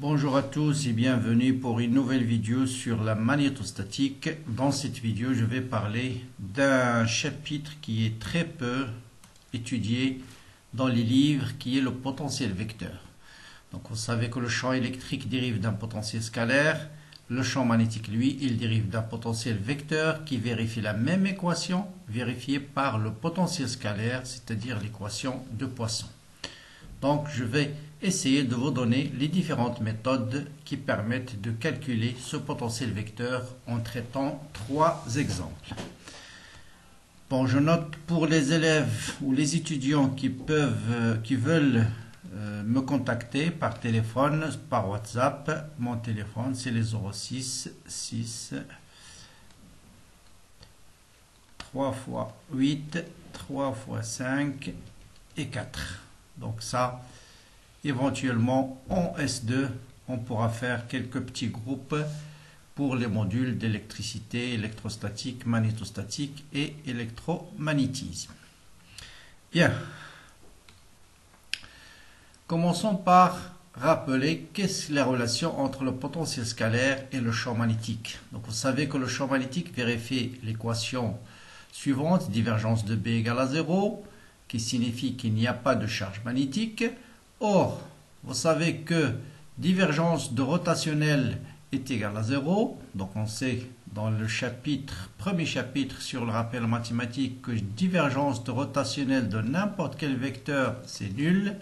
Bonjour à tous et bienvenue pour une nouvelle vidéo sur la magnétostatique. Dans cette vidéo, je vais parler d'un chapitre qui est très peu étudié dans les livres, qui est le potentiel vecteur. Donc vous savez que le champ électrique dérive d'un potentiel scalaire. Le champ magnétique, lui, il dérive d'un potentiel vecteur qui vérifie la même équation vérifiée par le potentiel scalaire, c'est-à-dire l'équation de Poisson. Donc je vais essayer de vous donner les différentes méthodes qui permettent de calculer ce potentiel vecteur en traitant trois exemples. Bon, je note pour les élèves ou les étudiants qui veulent me contacter par téléphone, par WhatsApp. Mon téléphone, c'est les 06 6 3 fois 8, 3 fois 5 et 4. Donc ça, éventuellement en S2, on pourra faire quelques petits groupes pour les modules d'électricité, électrostatique, magnétostatique et électromagnétisme. Bien. Commençons par rappeler qu'est-ce que la relation entre le potentiel scalaire et le champ magnétique. Donc vous savez que le champ magnétique vérifie l'équation suivante, divergence de B égale à 0, qui signifie qu'il n'y a pas de charge magnétique. Or, vous savez que divergence de rotationnel est égale à 0. Donc on sait dans le premier chapitre sur le rappel mathématique que divergence de rotationnel de n'importe quel vecteur, c'est nul.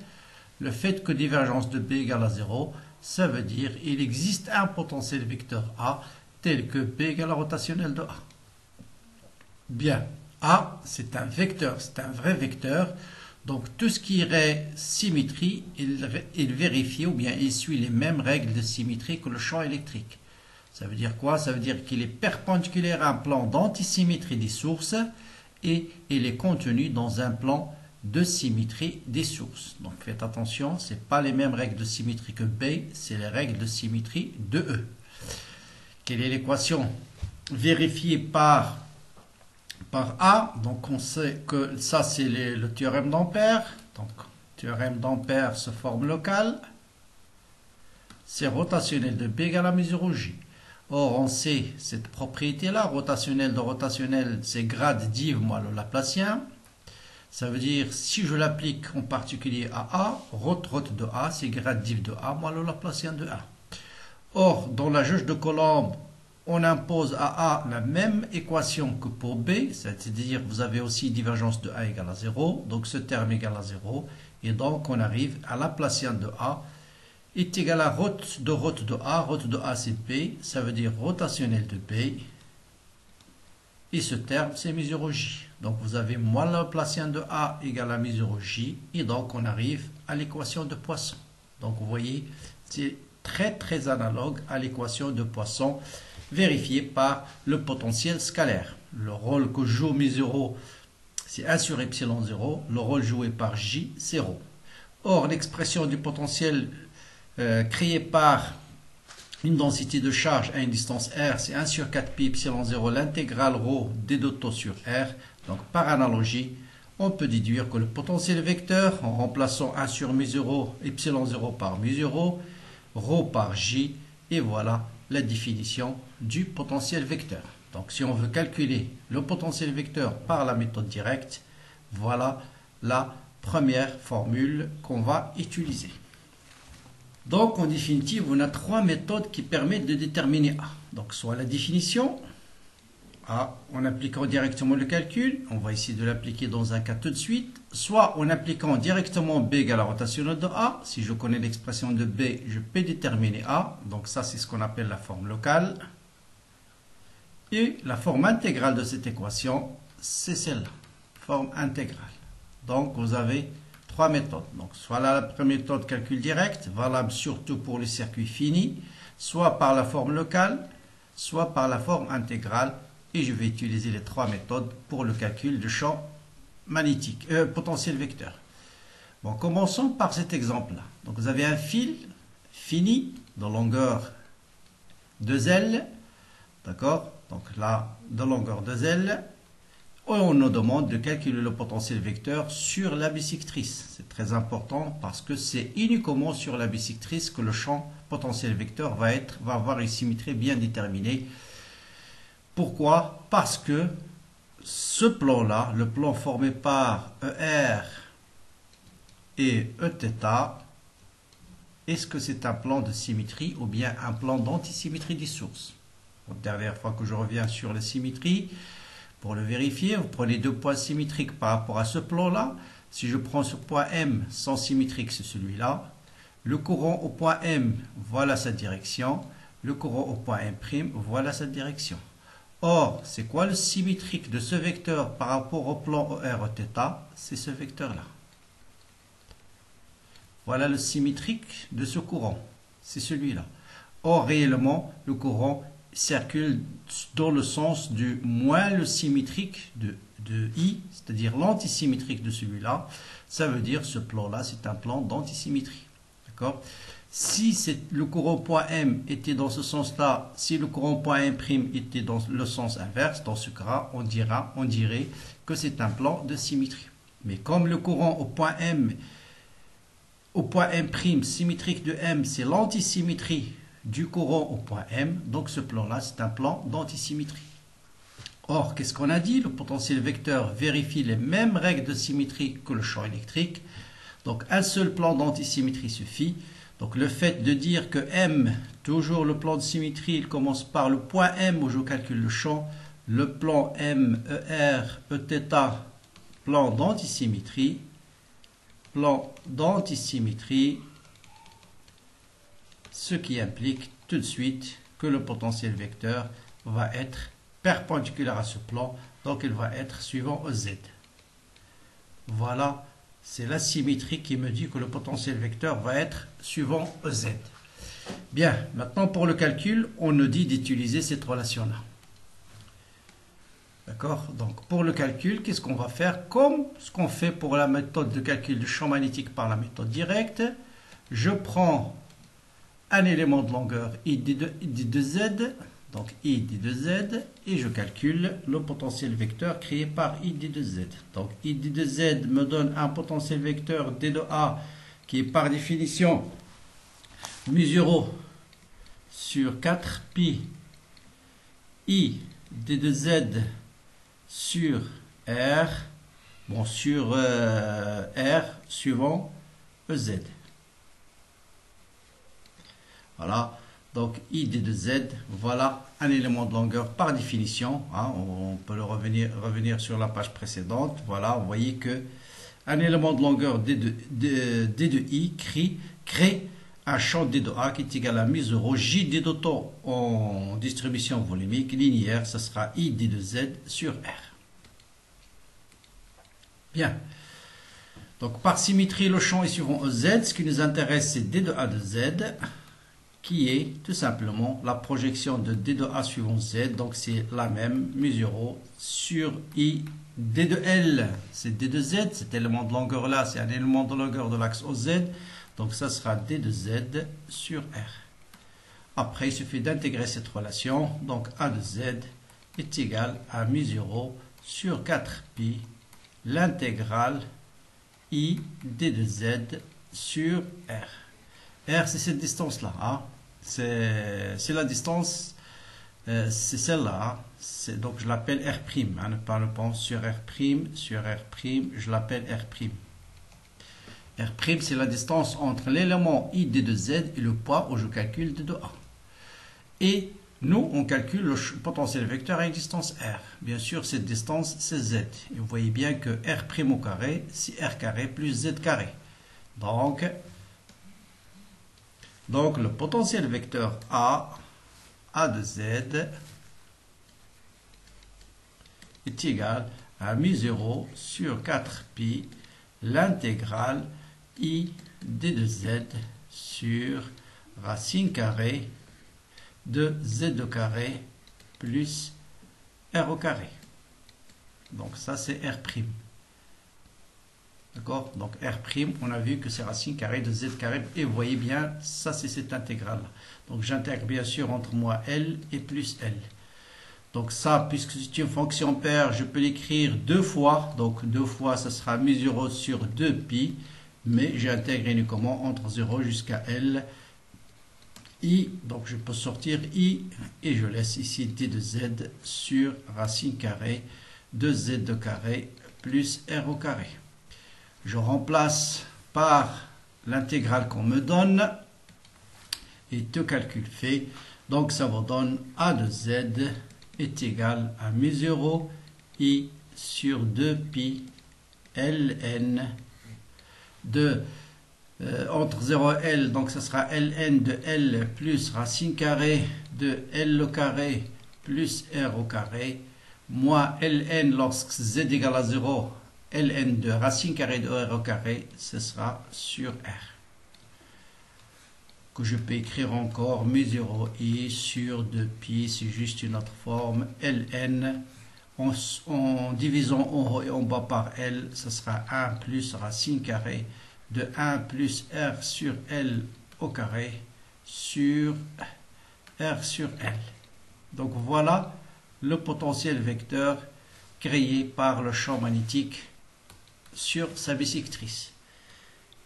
Le fait que divergence de B égale à 0, ça veut dire qu'il existe un potentiel vecteur A tel que B égale à rotationnel de A. Bien, A, c'est un vecteur, c'est un vrai vecteur. Donc tout ce qui est symétrie, il vérifie ou bien il suit les mêmes règles de symétrie que le champ électrique. Ça veut dire quoi? Ça veut dire qu'il est perpendiculaire à un plan d'antisymétrie des sources et il est contenu dans un plan de symétrie des sources. Donc faites attention, ce n'est pas les mêmes règles de symétrie que B, c'est les règles de symétrie de E. Quelle est l'équation vérifiée par A? Donc on sait que ça c'est le théorème d'Ampère. Donc théorème d'Ampère se forme local. C'est rotationnel de B égale à mu 0 J. Or on sait cette propriété là, rotationnel de rotationnel, c'est grade div moins le Laplacien. Ça veut dire, si je l'applique en particulier à A, rot de A, c'est grade div de A moins le Laplacien de A. Or, dans la jauge de Coulomb, on impose à A la même équation que pour B, c'est-à-dire vous avez aussi divergence de A égale à 0, donc ce terme égale à 0, et donc on arrive à Laplacien de A est égal à rot de A c'est B, ça veut dire rotationnel de B, et ce terme c'est mu 0 J. Donc vous avez moins Laplacien de A égale à mu 0 J, et donc on arrive à l'équation de Poisson. Donc vous voyez, c'est très analogue à l'équation de Poisson vérifiée par le potentiel scalaire. Le rôle que joue mu 0, c'est 1 sur epsilon 0, le rôle joué par J, c'est ρ. Or, l'expression du potentiel créée par une densité de charge à une distance R, c'est 1 sur 4 pi epsilon 0, l'intégrale ρ d de taux sur R. Donc par analogie, on peut déduire que le potentiel vecteur, en remplaçant 1 sur mu 0, epsilon 0 par mu 0, ρ par J, et voilà la définition du potentiel vecteur. Donc si on veut calculer le potentiel vecteur par la méthode directe, voilà la première formule qu'on va utiliser. Donc en définitive, on a trois méthodes qui permettent de déterminer A. Donc soit la définition, A en appliquant directement le calcul, on va essayer de l'appliquer dans un cas tout de suite, soit en appliquant directement B égale à rotationnel de A, si je connais l'expression de B, je peux déterminer A, donc ça c'est ce qu'on appelle la forme locale, et la forme intégrale de cette équation, c'est celle-là, forme intégrale. Donc vous avez trois méthodes, donc soit la première méthode calcul direct, valable surtout pour les circuits finis, soit par la forme locale, soit par la forme intégrale, et je vais utiliser les trois méthodes pour le calcul du champ magnétique, potentiel vecteur. Bon, commençons par cet exemple-là. Donc vous avez un fil fini de longueur 2L, d'accord? Donc là, de longueur 2L, on nous demande de calculer le potentiel vecteur sur la bisectrice. C'est très important parce que c'est uniquement sur la bisectrice que le champ potentiel vecteur va avoir une symétrie bien déterminée. Pourquoi? Parce que ce plan-là, le plan formé par ER et Eθ, est-ce que c'est un plan de symétrie ou bien un plan d'antisymétrie des sources? La dernière fois que je reviens sur la symétrie, pour le vérifier, vous prenez deux points symétriques par rapport à ce plan-là. Si je prends ce point M sans symétrique, c'est celui-là. Le courant au point M, voilà sa direction. Le courant au point M', voilà sa direction. Or, c'est quoi le symétrique de ce vecteur par rapport au plan ER-Eθ? C'est ce vecteur-là. Voilà le symétrique de ce courant. C'est celui-là. Or, réellement, le courant circule dans le sens du moins le symétrique de I, c'est-à-dire l'antisymétrique de celui-là. Ça veut dire ce plan-là, c'est un plan d'antisymétrie. D'accord? Si le courant point M était dans ce sens-là, si le courant point M' était dans le sens inverse, dans ce cas, on dirait que c'est un plan de symétrie. Mais comme le courant au point M, symétrique de M, c'est l'antisymétrie du courant au point M, donc ce plan-là, c'est un plan d'antisymétrie. Or, qu'est-ce qu'on a dit? Le potentiel vecteur vérifie les mêmes règles de symétrie que le champ électrique. Donc, un seul plan d'antisymétrie suffit. Donc, le fait de dire que M, toujours le plan de symétrie, il commence par le point M où je calcule le champ. Le plan M, ER, Eθ, plan d'antisymétrie. Plan d'antisymétrie, ce qui implique tout de suite que le potentiel vecteur va être perpendiculaire à ce plan, donc il va être suivant EZ. Voilà, c'est la symétrie qui me dit que le potentiel vecteur va être suivant EZ. Bien, maintenant pour le calcul, on nous dit d'utiliser cette relation-là. D'accord? Donc pour le calcul, qu'est-ce qu'on va faire? Comme ce qu'on fait pour la méthode de calcul du champ magnétique par la méthode directe, je prends un élément de longueur I de Z, donc I de Z, et je calcule le potentiel vecteur créé par I de Z. Donc I de Z me donne un potentiel vecteur D de A qui est par définition mu0 sur 4 pi I D de Z sur R, bon, sur R suivant EZ. Voilà, donc I de Z, voilà un élément de longueur par définition. Hein, on peut revenir sur la page précédente. Voilà, vous voyez que un élément de longueur D de I crée un champ D de A qui est égal à mu0 J D de temps en distribution volumique linéaire, ce sera I D de Z sur R. Bien. Donc par symétrie, le champ est suivant EZ. Ce qui nous intéresse, c'est D de A de Z, qui est tout simplement la projection de D de A suivant Z. Donc c'est la même, mu0 sur I D de L. C'est D de Z, cet élément de longueur là, c'est un élément de longueur de l'axe OZ. Donc ça sera D de Z sur R. Après, il suffit d'intégrer cette relation. Donc A de Z est égal à mu0 sur 4 pi l'intégrale I D de Z sur R. R, c'est cette distance-là. Hein? C'est la distance, c'est celle-là. Hein? Donc je l'appelle R'. Hein? Ne pas le penser sur R', je l'appelle R'. R', c'est la distance entre l'élément I D de Z et le point où je calcule D de A. Et nous, on calcule le potentiel vecteur à une distance R. Bien sûr, cette distance, c'est Z. Et vous voyez bien que R' au carré, c'est R carré plus Z carré. Donc le potentiel vecteur A de Z est égal à mu0 sur 4 pi l'intégrale I D de Z sur racine carrée de Z au carré plus R au carré. Donc ça c'est R'. D'accord? Donc R', on a vu que c'est racine carrée de Z carré. Et vous voyez bien, ça c'est cette intégrale. Donc j'intègre bien sûr entre moi L et plus L. Donc ça, puisque c'est une fonction paire, je peux l'écrire deux fois. Donc deux fois, ça sera mu0 sur 2pi. Mais j'ai intégré uniquement entre 0 jusqu'à L. I, donc je peux sortir I. Et je laisse ici d de z sur racine carrée de z de carré plus r au carré. Je remplace par l'intégrale qu'on me donne. Et tout calcul fait. Donc ça vous donne a de z est égal à mu0 I sur 2pi ln de entre 0 et L, donc ça sera ln de L plus racine carrée de L au carré plus R au carré, moins ln lorsque z égale à 0, ln de racine carrée de R au carré, ce sera sur R. Que je peux écrire encore mu0 I sur 2pi, c'est juste une autre forme, ln, en divisant en haut et en bas par L, ce sera 1 plus racine carrée de 1 plus R sur L au carré sur R sur L. Donc voilà le potentiel vecteur créé par le champ magnétique sur sa bissectrice.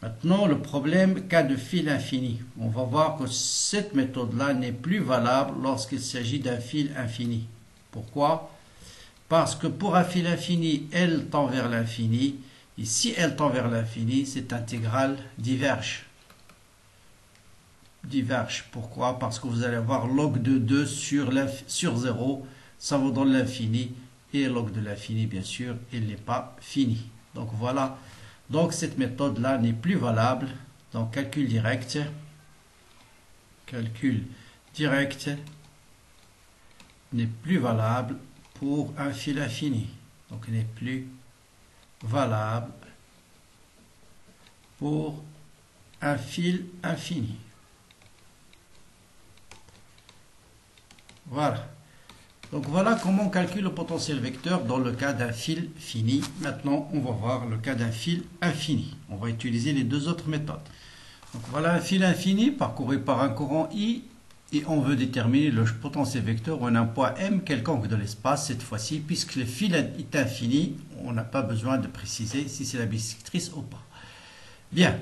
Maintenant, le problème, cas de fil infini. On va voir que cette méthode-là n'est plus valable lorsqu'il s'agit d'un fil infini. Pourquoi? Parce que pour un fil infini, L tend vers l'infini. Et si L tend vers l'infini, cette intégrale diverge. Diverge. Pourquoi? Parce que vous allez avoir log de 2 sur 0. Ça vous donne l'infini. Et log de l'infini, bien sûr, il n'est pas fini. Donc voilà. Donc cette méthode-là n'est plus valable. Donc calcul direct n'est plus valable pour un fil infini. Donc il n'est plus valable pour un fil infini. Voilà. Donc voilà comment on calcule le potentiel vecteur dans le cas d'un fil fini. Maintenant, on va voir le cas d'un fil infini. On va utiliser les deux autres méthodes. Donc voilà un fil infini parcouru par un courant I et on veut déterminer le potentiel vecteur en un point M quelconque de l'espace cette fois-ci. Puisque le fil est infini, on n'a pas besoin de préciser si c'est la bissectrice ou pas. Bien.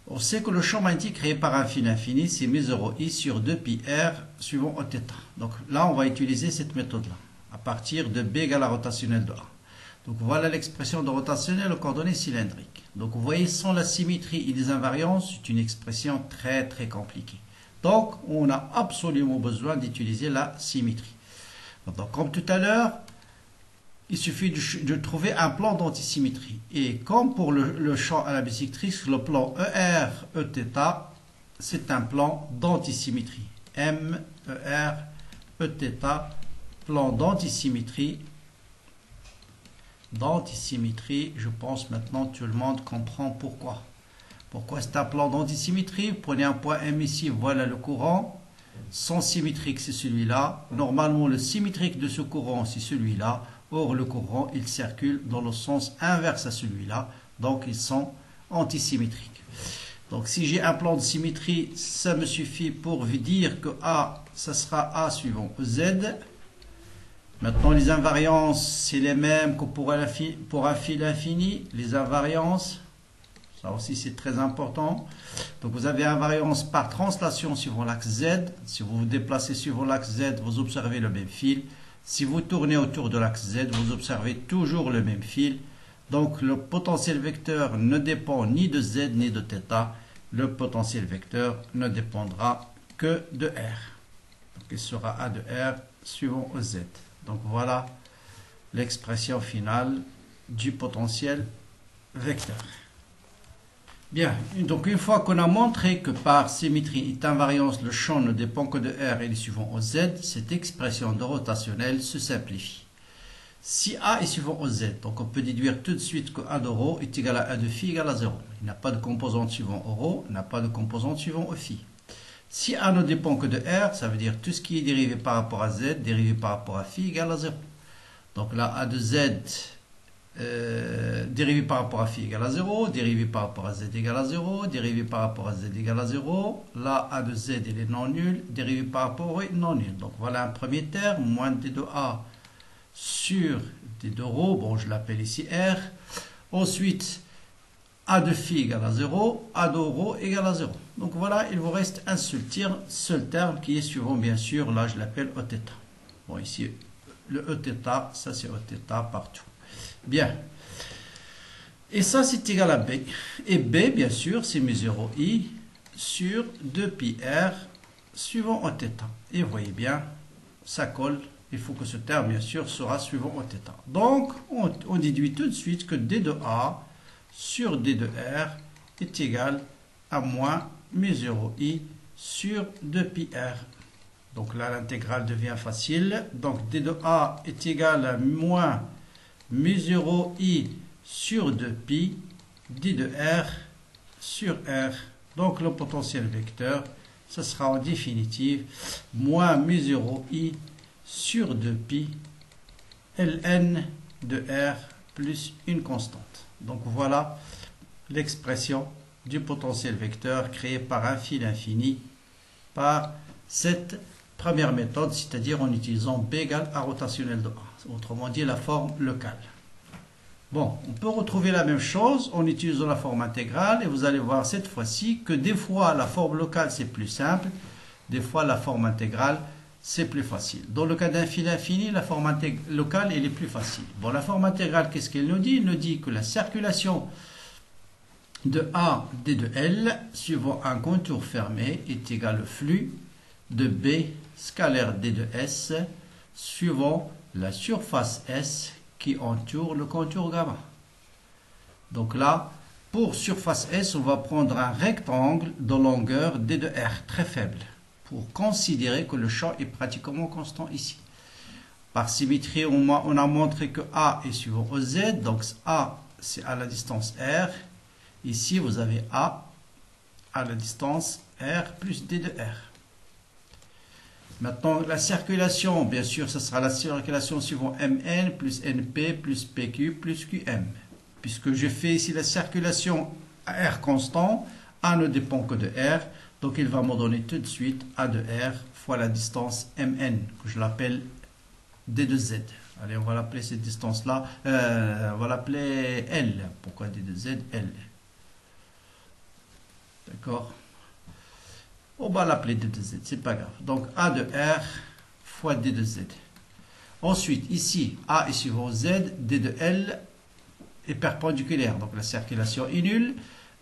On sait que le champ magnétique créé par un fil infini, c'est mu0 I sur 2pi R suivant Oθ. Donc là, on va utiliser cette méthode-là, à partir de B égale à rotationnelle de A. Donc voilà l'expression de rotationnelle aux coordonnées cylindriques. Donc vous voyez, sans la symétrie et les invariances, c'est une expression très très compliquée. Donc on a absolument besoin d'utiliser la symétrie. Donc comme tout à l'heure, il suffit de trouver un plan d'antisymétrie. Et comme pour le champ à la bissectrice, le plan ER, Eθ, c'est un plan d'antisymétrie. M, ER, Eθ, plan d'antisymétrie. D'antisymétrie, je pense maintenant tout le monde comprend pourquoi. Pourquoi c'est un plan d'antisymétrie? Prenez un point M ici, voilà le courant. Son symétrique, c'est celui-là. Normalement, le symétrique de ce courant, c'est celui-là. Or, le courant, il circule dans le sens inverse à celui-là. Donc, ils sont antisymétriques. Donc, si j'ai un plan de symétrie, ça me suffit pour dire que A, ça sera A suivant Z. Maintenant, les invariances, c'est les mêmes que pour un fil infini. Les invariances, ça aussi, c'est très important. Donc, vous avez invariance par translation suivant l'axe Z. Si vous vous déplacez suivant l'axe Z, vous observez le même fil. Si vous tournez autour de l'axe Z, vous observez toujours le même fil. Donc, le potentiel vecteur ne dépend ni de Z ni de θ. Le potentiel vecteur ne dépendra que de R. Donc, il sera A de R suivant Z. Donc, voilà l'expression finale du potentiel vecteur. Bien, donc une fois qu'on a montré que par symétrie et invariance, le champ ne dépend que de R et les suivant au Z, cette expression de rotationnelle se simplifie. Si A est suivant au Z, donc on peut déduire tout de suite que A de ρ est égal à A de phi égal à 0. Il n'y a pas de composante suivant au ρ, il n'y a pas de composante suivant au phi. Si A ne dépend que de R, ça veut dire tout ce qui est dérivé par rapport à Z, dérivé par rapport à phi égal à 0. Donc là, A de Z dérivé par rapport à phi égale à 0, dérivé par rapport à z égale à 0, dérivé par rapport à z égale à 0, là a de z il est non nul, dérivé par rapport au non nul. Donc voilà un premier terme, moins d de a sur d de rho, bon je l'appelle ici r. Ensuite, a de phi égale à 0, a de rho égale à 0. Donc voilà, il vous reste un seul terme qui est suivant bien sûr, là je l'appelle Eθ. Bon ici, le Eθ, ça c'est Eθ partout. Bien. Et ça, c'est égal à B. Et B, bien sûr, c'est mu 0i sur 2πr suivant Eθ. Et vous voyez bien, ça colle. Il faut que ce terme, bien sûr, sera suivant Eθ. Donc, on déduit tout de suite que d de a sur d de r est égal à moins mu 0i sur 2πr. Donc là, l'intégrale devient facile. Donc, d de a est égal à moins mu 0i sur 2π d de r sur r. Donc le potentiel vecteur, ce sera en définitive moins mu 0i sur 2π ln de r plus une constante. Donc voilà l'expression du potentiel vecteur créé par un fil infini par cette première méthode, c'est-à-dire en utilisant B égale A rotationnel de A, autrement dit la forme locale. Bon, on peut retrouver la même chose en utilisant la forme intégrale et vous allez voir cette fois-ci que des fois la forme locale c'est plus simple, des fois la forme intégrale c'est plus facile. Dans le cas d'un fil infini, la forme locale elle est plus facile. Bon, la forme intégrale, qu'est-ce qu'elle nous dit? Elle nous dit que la circulation de A d de L suivant un contour fermé est égale au flux de B scalaire d de S suivant la surface S qui entoure le contour gamma. Donc là, pour surface S, on va prendre un rectangle de longueur d de R très faible pour considérer que le champ est pratiquement constant ici. Par symétrie, on a montré que A est suivant au Z, donc A c'est à la distance R. Ici, vous avez A à la distance R plus d de R. Maintenant, la circulation, bien sûr, ce sera la circulation suivant Mn plus Np plus Pq plus Qm. Puisque je fais ici la circulation à R constant, A ne dépend que de R, donc il va me donner tout de suite A de R fois la distance Mn, que je l'appelle D de Z. Allez, on va l'appeler cette distance-là, on va l'appeler L. Pourquoi D de Z? L. D'accord? On va l'appeler D de Z, c'est pas grave. Donc A de R fois D de Z. Ensuite, ici, A est suivant Z, D de L est perpendiculaire. Donc la circulation est nulle.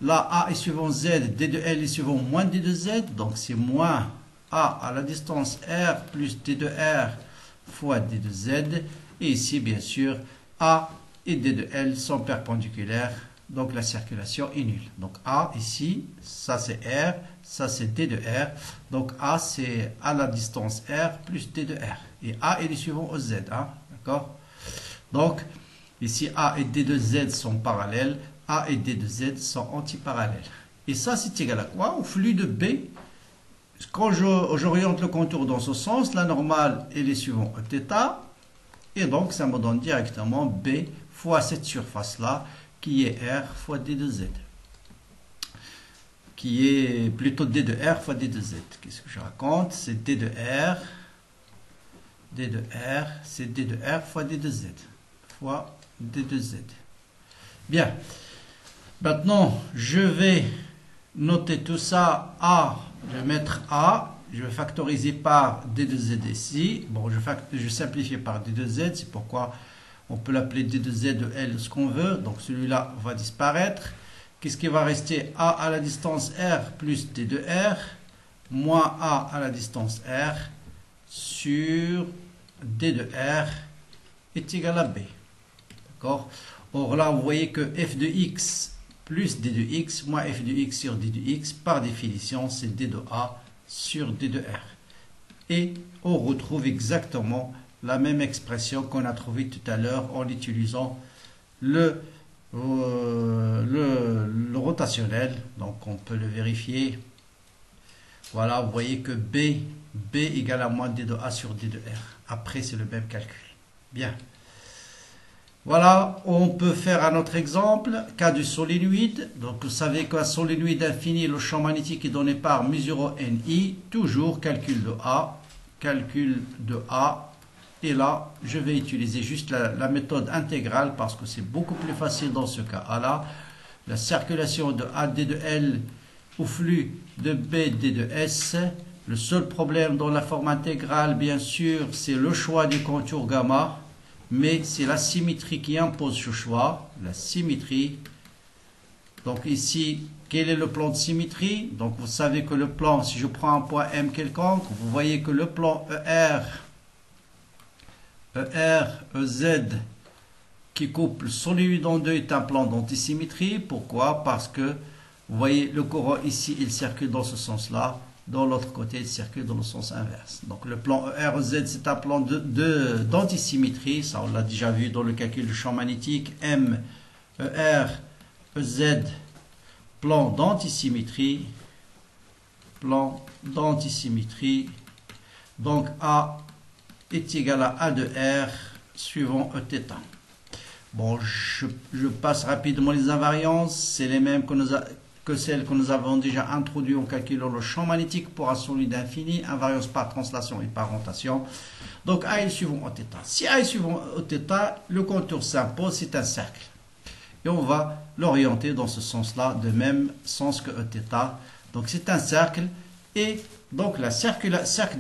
Là, A est suivant Z, D de L est suivant moins D de Z. Donc c'est moins A à la distance R plus D de R fois D de Z. Et ici, bien sûr, A et D de L sont perpendiculaires. Donc la circulation est nulle. Donc A ici, ça c'est R, ça c'est D de R. Donc A c'est à la distance R plus D de R. Et A est suivant au Z. Hein, d'accord? Donc ici A et D de Z sont parallèles. A et D de Z sont antiparallèles. Et ça c'est égal à quoi? Au flux de B. Quand j'oriente le contour dans ce sens, la normale elle est suivant θ. Et donc ça me donne directement B fois cette surface-là, qui est R fois D de Z. Qui est plutôt D de R fois D de Z. Qu'est-ce que je raconte? C'est D de R. D de R, c'est D de R fois D de Z. Fois D de Z. Bien. Maintenant, je vais noter tout ça. A, je vais mettre A. Je vais factoriser par D de Z ici. Bon, je simplifie par D de Z. C'est pourquoi on peut l'appeler D de Z de L, ce qu'on veut. Donc celui-là va disparaître. Qu'est-ce qui va rester? A à la distance R plus D de R, moins A à la distance R sur D de R est égal à B. D'accord? Or là, vous voyez que f de x plus d de x moins f de x sur d de x, par définition, c'est d de A sur d de R. Et on retrouve exactement la même expression qu'on a trouvée tout à l'heure en utilisant le rotationnel. Donc on peut le vérifier. Voilà, vous voyez que B égale à moins d de A sur d de R. Après, c'est le même calcul. Bien. Voilà, on peut faire un autre exemple, cas du solénoïde. Donc vous savez qu'un solénoïde infini, le champ magnétique est donné par mu0 ni, toujours calcul de A, et là je vais utiliser juste la méthode intégrale parce que c'est beaucoup plus facile dans ce cas-là. La circulation de AD de L au flux de BD de S. Le seul problème dans la forme intégrale, bien sûr, c'est le choix du contour gamma. Mais c'est la symétrie qui impose ce choix, la symétrie. Donc ici, quel est le plan de symétrie? Donc vous savez que le plan, si je prends un point M quelconque, vous voyez que le plan EZ qui coupe le solénoïde en deux est un plan d'antisymétrie. Pourquoi? Parce que vous voyez le courant ici, il circule dans ce sens-là. Dans l'autre côté, il circule dans le sens inverse. Donc le plan ERZ, c'est un plan d'antisymétrie. Ça, on l'a déjà vu dans le calcul du champ magnétique. M, ER, EZ, plan d'antisymétrie. Plan d'antisymétrie. Donc A est égal à A de R suivant Eθ. Bon, je passe rapidement les invariances. C'est les mêmes que celles que nous avons déjà introduites en calculant le champ magnétique pour un solide infini, invariance par translation et par rotation. Donc A est suivant Eθ. Si A est suivant Eθ, le contour s'impose, c'est un cercle. Et on va l'orienter dans ce sens-là, de même sens que Eθ. Donc c'est un cercle. Et donc cercle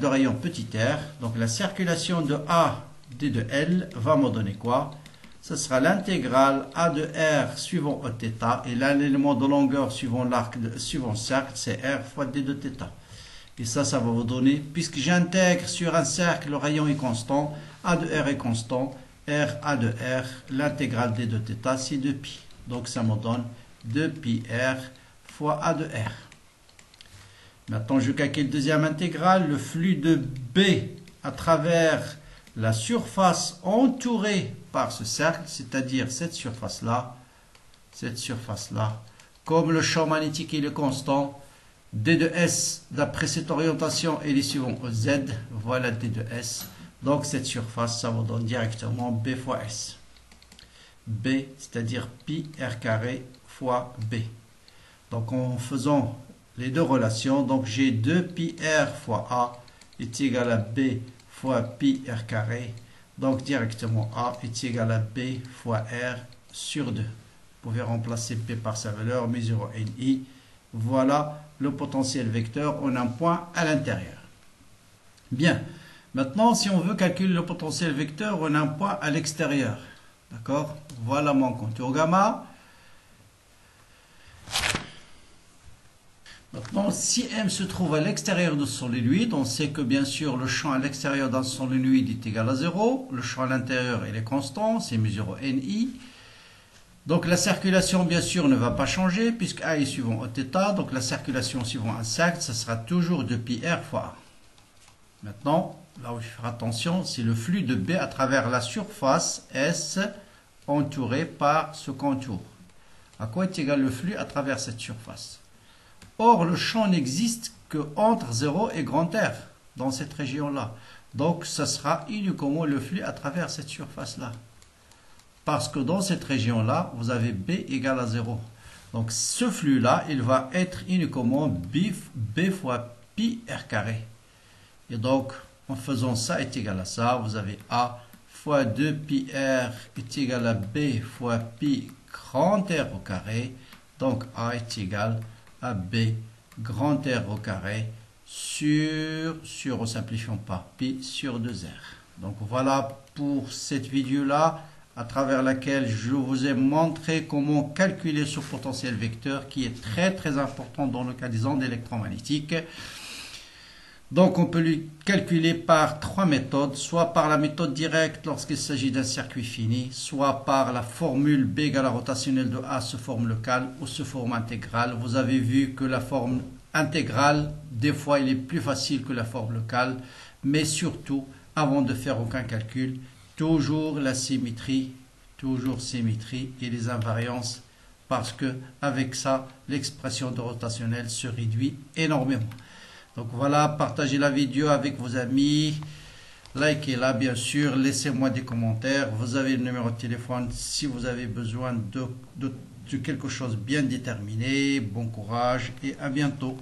de rayon petit r, donc la circulation de A d de L va me donner quoi? Ce sera l'intégrale A de R suivant Eθ, et là l'élément de longueur suivant l'arc, suivant le cercle, c'est R fois D de θ. Et ça va vous donner, puisque j'intègre sur un cercle, le rayon est constant, A de R est constant, R, A de R, l'intégrale D de θ, c'est 2π. Donc ça me donne 2πr fois A de R. Maintenant, je calcule deuxième intégrale, le flux de B à travers la surface entourée par ce cercle, c'est-à-dire cette surface-là, comme le champ magnétique il est constant, D de S, d'après cette orientation, il est suivant Z, voilà D de S, donc cette surface, ça vous donne directement B fois S. B, c'est-à-dire pi r carré fois B. Donc en faisant les deux relations, donc j'ai 2pi r fois A est égal à B fois pi r carré. Donc directement A est égal à B fois R sur 2. Vous pouvez remplacer P par sa valeur, mu0 ni. Voilà le potentiel vecteur en un point à l'intérieur. Bien. Maintenant, si on veut calculer le potentiel vecteur en un point à l'extérieur. D'accord? Voilà mon contour gamma. Maintenant, si M se trouve à l'extérieur de solénoïde, on sait que bien sûr le champ à l'extérieur d'un solénoïde est égal à 0. Le champ à l'intérieur il est constant, c'est mu0 ni. Donc la circulation bien sûr ne va pas changer puisque A est suivant Eθ. Donc la circulation suivant un cercle, ça sera toujours 2πr fois A. Maintenant, là où il faut faire attention, c'est le flux de B à travers la surface S entourée par ce contour. À quoi est égal le flux à travers cette surface? Or, le champ n'existe que entre 0 et grand R dans cette région-là. Donc, ce sera uniquement le flux à travers cette surface-là. Parce que dans cette région-là, vous avez B égale à 0. Donc, ce flux-là, il va être uniquement B fois pi r carré. Et donc, en faisant ça est égal à ça, vous avez A fois 2pi r est égal à B fois pi grand R au carré. Donc, A est égal à B grand R au carré sur en simplifiant par pi sur 2R. Donc voilà pour cette vidéo-là, à travers laquelle je vous ai montré comment calculer ce potentiel vecteur qui est très important dans le cas des ondes électromagnétiques. Donc on peut lui calculer par trois méthodes, soit par la méthode directe lorsqu'il s'agit d'un circuit fini, soit par la formule B égale à rotationnelle de A sous forme locale ou sous forme intégrale. Vous avez vu que la forme intégrale, des fois il est plus facile que la forme locale, mais surtout, avant de faire aucun calcul, toujours la symétrie, et les invariances, parce que avec ça, l'expression de rotationnelle se réduit énormément. Donc voilà, partagez la vidéo avec vos amis. likez-la bien sûr, laissez-moi des commentaires. Vous avez le numéro de téléphone si vous avez besoin de quelque chose bien déterminé. Bon courage et à bientôt.